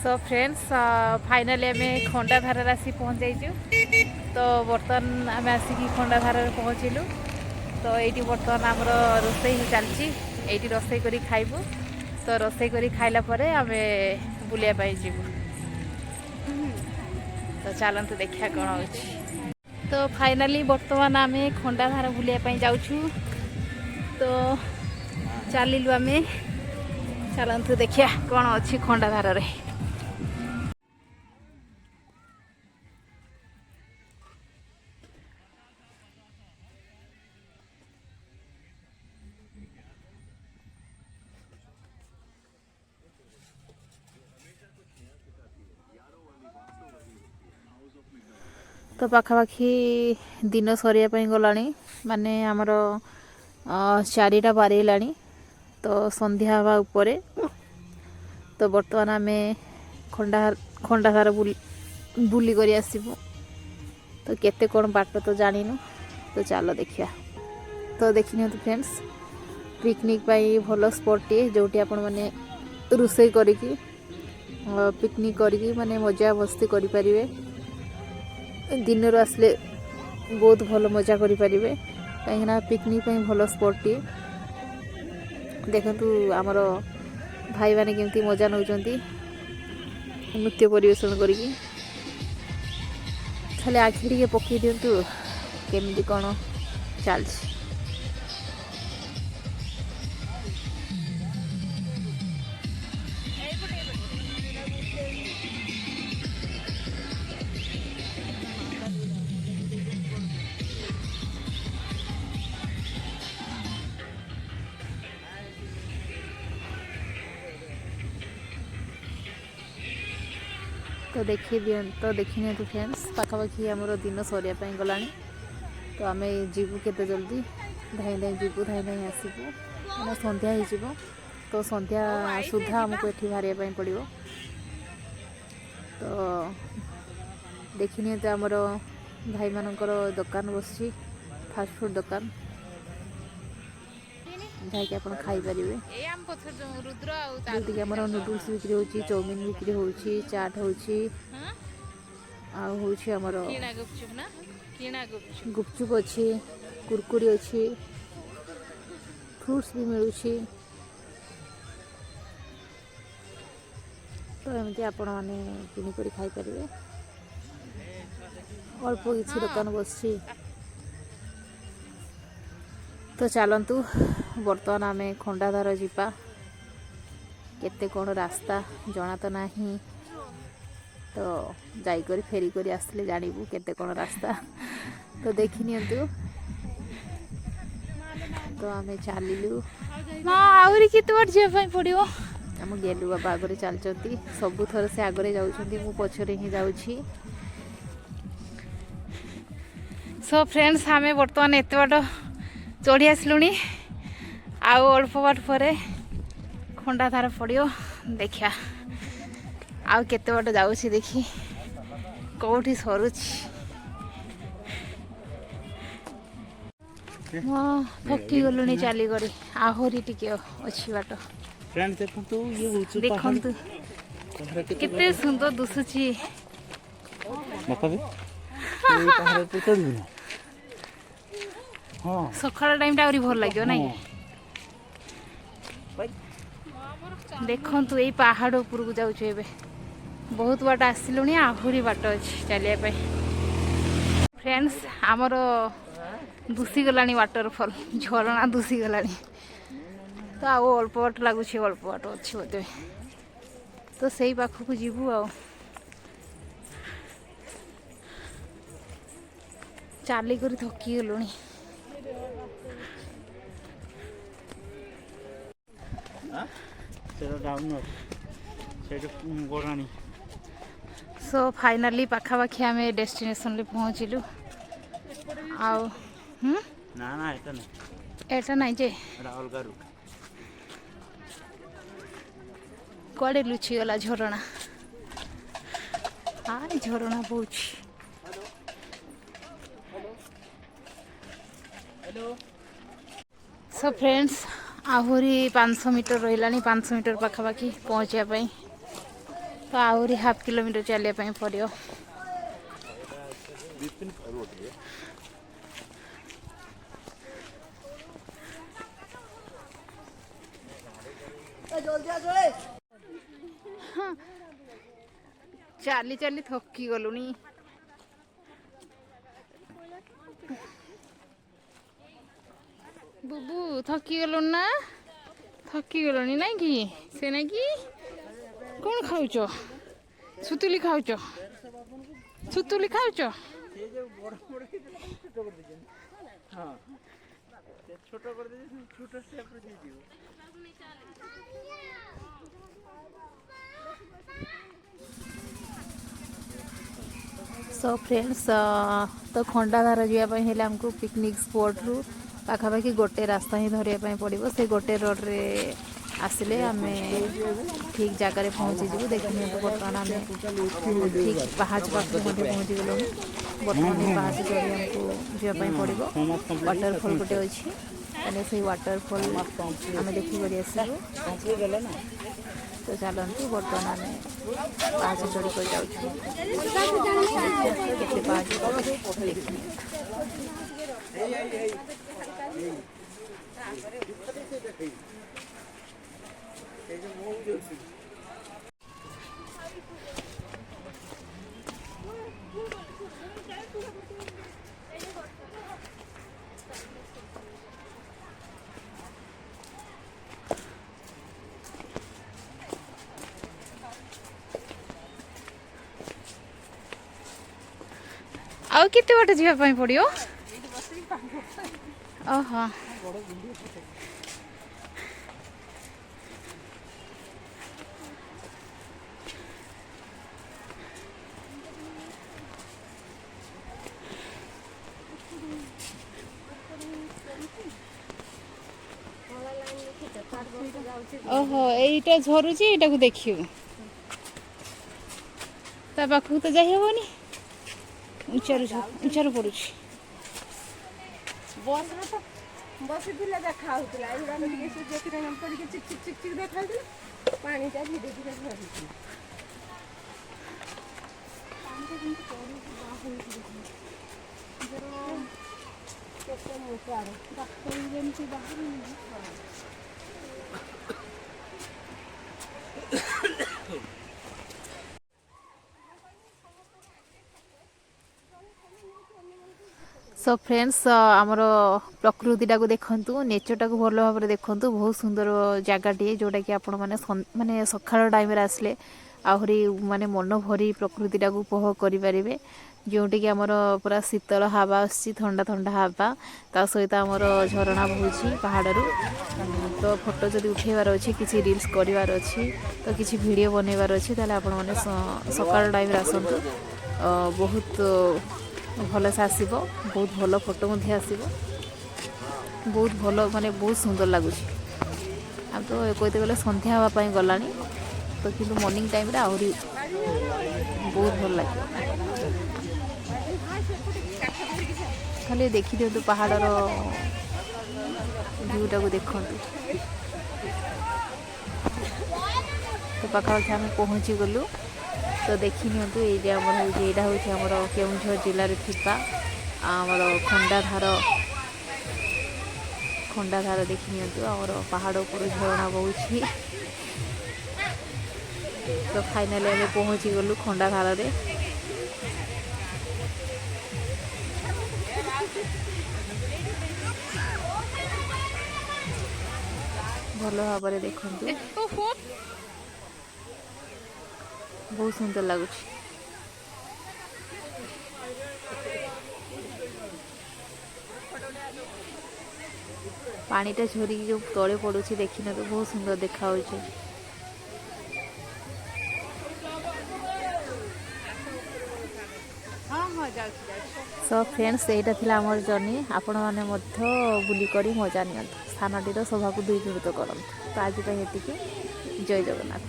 So friends finally आम खंडाधार आसी पहुँच जाइचु। तो बर्तमान आम आसिक खंडाधार पहुँचलु। तो ये बर्तमान आमर रोसई चलती ये रोसई कर खाइबू। तो रोसई कर खाइला परे आमे बुलिया जीवु। तो चलतु देखा कौन हो। तो फाइनाली बर्तमान आम खंडाधार बुलिया जाऊँ। तो चलिलु आम चलतु देखिया कौन अच्छी खंडाधार रे। तो पाखापाखि दिन सरिया गला माने आमर 4टा बारला। तो संध्या हवा उपरे। तो बर्तमान आम खंडाधार बुली कर आसबू। तो केते कौन बाट तो जानिनु। तो चलो देखिया। तो देखनी तो फ्रेंड्स पिकनिक भल स्पॉट टे जोटी आपण माने रोसई करिकी पिकनिक करिकी माने मजा मस्ती करि परिबे। दिन आसले बहुत भल मजा करि परिबे कहीं पिकनिक भल स्पॉट टे। देखंतु आमर भाई माने केमती मजा नउचंती नृत्य परिवेशन करिकी। खाली आखि टिके पकई दिंतु केमती कौन चलछि। तो देखी देखने तो फ्रेंड्स पाखापाखि आमर दिन सरिया गला। तो आम जीवु केते जल्दी धाई धाई जीवु धाई धाई आसबू मैंने संध्या हो। तो संध्या सुधा आमको ये बाहर पड़ो। तो देखने तो आमर भाई मानकर दुकान बस फास्ट फूड दुकान जहाँकि आप खाईपर जमीक आम नूडल्स बिक्री हो चाउमिन बिक्री हो चाट होमर गुपचुप अच्छी कुरकुरी अच्छी फ्रूट्स भी मिलूँ। तो एमती आपण मैंने किनिक खाईपर अल्प किसी दुकान बस। तो चलतु बर्तमान आम खंडाधार जीपा केते कौन रास्ता जना तो नहीं। तो जाकर फेरिक आसले जानबू केते कौन रास्ता। तो देखनी तो आम चलू आहरी केते बार जावाई पड़ो। आम गेलु बाबा आगे चलती सबू थर से आगे जाऊँ पछरे ही जाऊँगी। सो फ्रेंड्स आम बर्तमान एत बाट चढ़ी आसलुणी अल्प बाट पर खंडाधार पड़ो। देखा आउ केते बाट जाऊँ देखी कौटी सरुची। थकी गलुनी चली गरी आहरी टिके अच्छी बाट देखंतु केते सुंदर दुसुची। सकाळ टाइम टा भल लगे ना। देखंतु ये पहाड़ ऊपर को जाऊँ एबे बहुत बाट आसलुणी आहरी बाट अच्छी चलिया। फ्रेंड्स आमर दूसी गलानी वाटरफॉल झरणा दूसी गलानी। तो आउ अल्प बाट लगुच अल्प बाट अच्छी बोधे। तो सही पाखक जीवु आ चाली कर थकी गलुणी। सो फाइनाली पाखापाखि आम डेस्टिनेशन ले पहुँचलु। आउ ना एटा नहीं जे कड़े लुची गला झरणा। हाँ झरणा बहुत। सो फ्रेंड्स आहरी 500 मीटर रहा 500 मीटर पाखापाखि पहुँचापी। तो आहरी हाफ किलोमीटर चलिया पड़ो। चली चली थकी गलुनी। बुबू थकी गलु ना थकी गलुनी ना कि से ना कि कौन खाऊच सुतुली खाऊच सुतुली खाऊच सो फ्रेंड्स तो खंडाधार जावाई हेले आमको पिकनिक स्पॉट रु पाखापाखि गोटे रास्ता ही धरिया पड़ो से गोटे रोड रे आसिले आम ठीक जगार पहुँची जीव। देखिए बर्तमान आम ठीक पाहाच पाखे पहुँची गलु। बर्तमान पाहाच चढ़ी आमको जावाई पड़ो। वाटरफॉल गोटे अच्छी से वाटरफॉल आम देखिक आसू। तो चलती बर्तमान आम पाहाच चढ़ी कर जाऊँ आउ केते बाटे जीवा पई पड़ियो। ओहो ओहो एटा झरुची एटा को देखियो ता पाखु तो जाई हेबोनी ऊंचारू पड़ुची। बस रे तो बस दिला देखा होतला एरा में के जेति रे हम पड़ी के चिक चिक चिक चिक देखा दिला पानी ता धीरे धीरे झरती पानी के दिन पड़ी बाहर जरा केते मोटार डॉक्टर जेमती बाहर नहीं सो फ्रेंड्स आमर प्रकृतिटा को देखु नेचरटा को भल भाव देखु। बहुत सुंदर जगहटे जोटा कि आपण माने सकाळ टाइम आसले आहरी माने मन भरी प्रकृतिटा को उपभोग करें। जोटी कि आमर पूरा शीतल हवा आसी ठंडा ठंडा हवा ता सहित आमर झरणा बहुची पहाड़ तो फोटो जदि उठेबार अच्छी किसी रील्स करार अच्छी तो किसी वीडियो बनइबार अच्छी ताले आपण माने सकाळ टाइम आसतु बहुत भल से आसब। बहुत भल फोटो आसब बहुत भल माने बहुत सुंदर लगुच। आम तो कहते गले संध्या हाँवाई गला तो कि मॉर्निंग टाइम रे आहरी बहुत भल लगे। खाली देखी दिंतु पहाड़र व्यूटा को देखु। तो पाखापाखि आम पहुँची गलु तो देखी नियंतु ये आमर केउंझर जिले में थिबा आमर खंडाधार देखी नियंतु आमर पहाड़ ऊपर झरणा बहुची। तो फाइनाली आम पहुँची गलु खंडाधार रे। भल भाव देखु बहुत सुंदर लगुच। पानीटा झरी जो तले पड़ुछि देखी तो बहुत सुंदर देखा होछि। सो फ्रेंड्स एटा थिला हमर जर्नी आपण माने मध्य बुली करी मजा नियंतु स्थानटीर शोभा को द्विगुणित करंतु। तो आज हेतिकी जय जगन्नाथ।